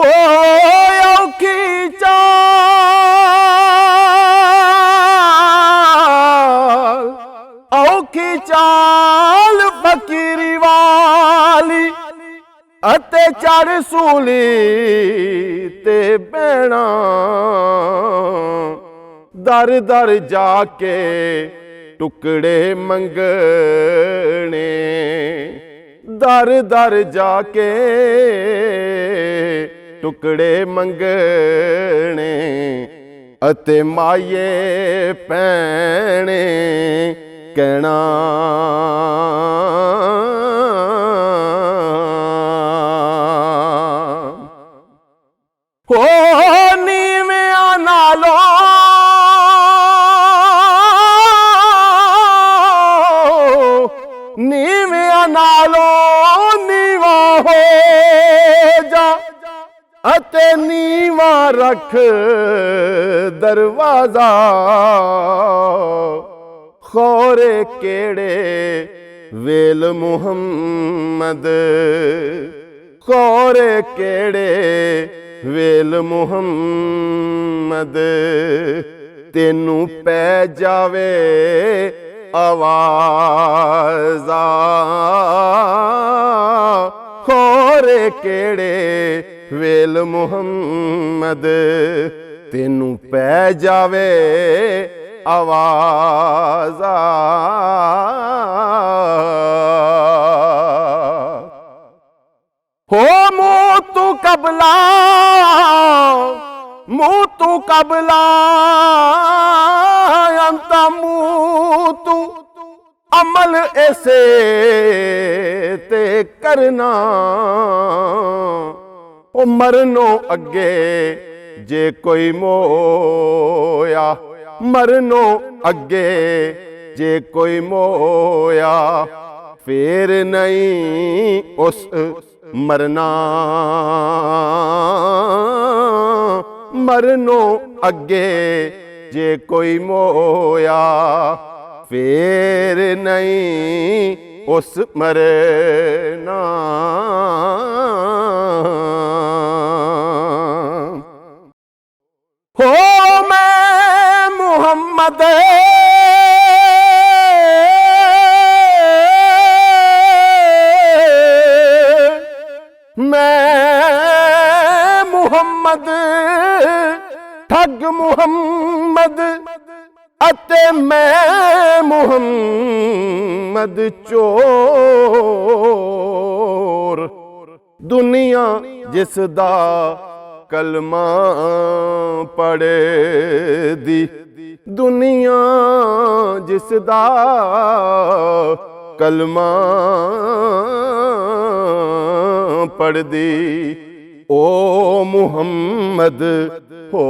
हो औखी चाल, औखी चाल फकीरी वाली अते चढ़ सूली ते बहना दर दर जाके टुकड़े मंगने, दर दर जाके टुकड़े मंगने अते माये भैणे कहना हो नीवियां नालों नीवियां नालों नीवा हो जा अते नीवा रख दरवाजा, खौरे केड़े वेल मुहम्मद, खौरे केड़े वेल मुहम्मद तेनू पै जावे आवाज़ा, खौरे केड़े वेल मुहम्मद तेनू पै जावे आवाज़ा। हो मुँह तू कबला, मुँह तू कबला अंत मुँह तू अमल ऐसे ते करना, ओ मरनो अगे जे कोई मोया, मरनो अगे जे कोई मोया फिर नहीं उस मरना, मरनो अगे जे कोई मोया फिर नहीं उस मरना। हो मैं मुहम्मद मैं मुहम्मद ठग मुहम्मद अते मैं मुहम्मद चोर, दुनिया जिसदा कलमा पढ़े दी, दुनिया जिसदा कलमा पढ़ दी ओ मुहम्मद हो।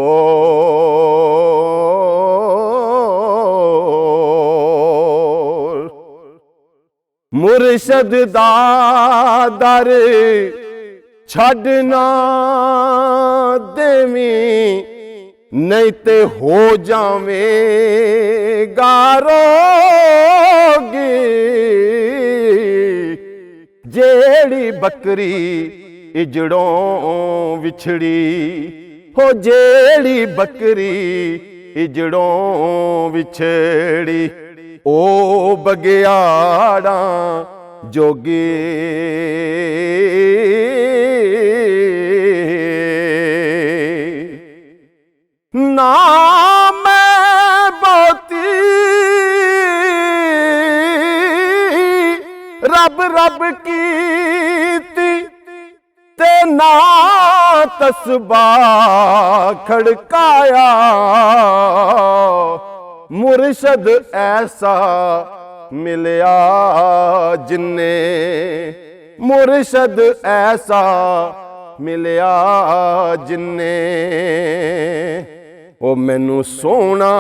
मुर्शद दा दर छड़ना देवीं नहीं ते हो जावेगा रोगी, जेड़ी बकरी इजड़ों विछड़ी, हो जेड़ी बकरी इजड़ों विछड़ी ओ बगियाड़ा जोगी। ना मैं बहुती रब रब कीती ते ना तस्बा खड़काया, मुर्शद ऐसा मिलया जिन्ने, मुर्शद ऐसा मिलया जिन्ने ओ मैनू सोना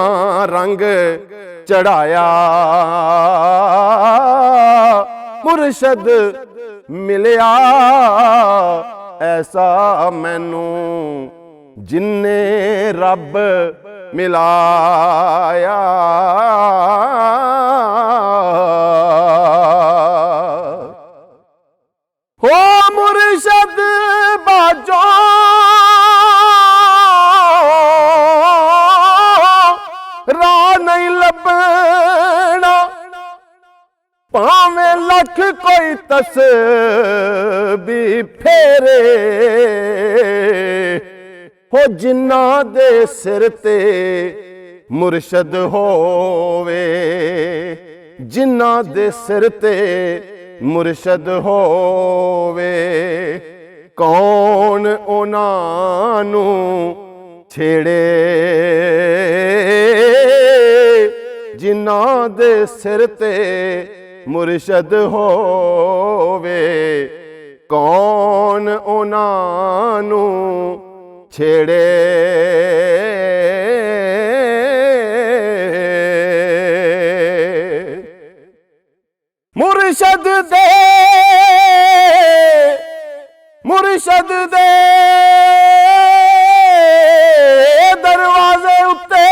रंग चढ़ाया, मुर्शद मिलया ऐसा मैनू जिन्ने रब मिलाया। हो मुर्शद बाजो तस्बी फेरे हो जिन्हां दे सिर ते मुर्शद होवे, जिन्हां दे सिर ते मुर्शद होवे। कौन उन्हां नू छेड़े जिन्हां दे सिर ते मुर्शद होवे। कौन उन्हां नू छेड़े मुर्शद दे दरवाजे उत्ते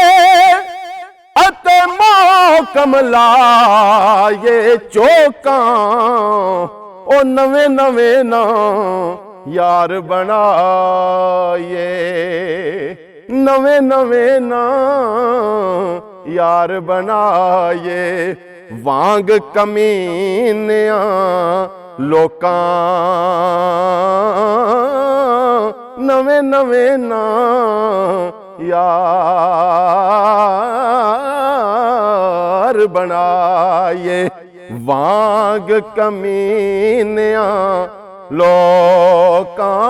अते मोहकम लाए चौकां ओ नवे नवे ना यार बनाए, नवे नवे ना यार बनाए। वांग कमीनियां लोकां नवे नवे ना यार बनाए। वांग कमीनियां लोकां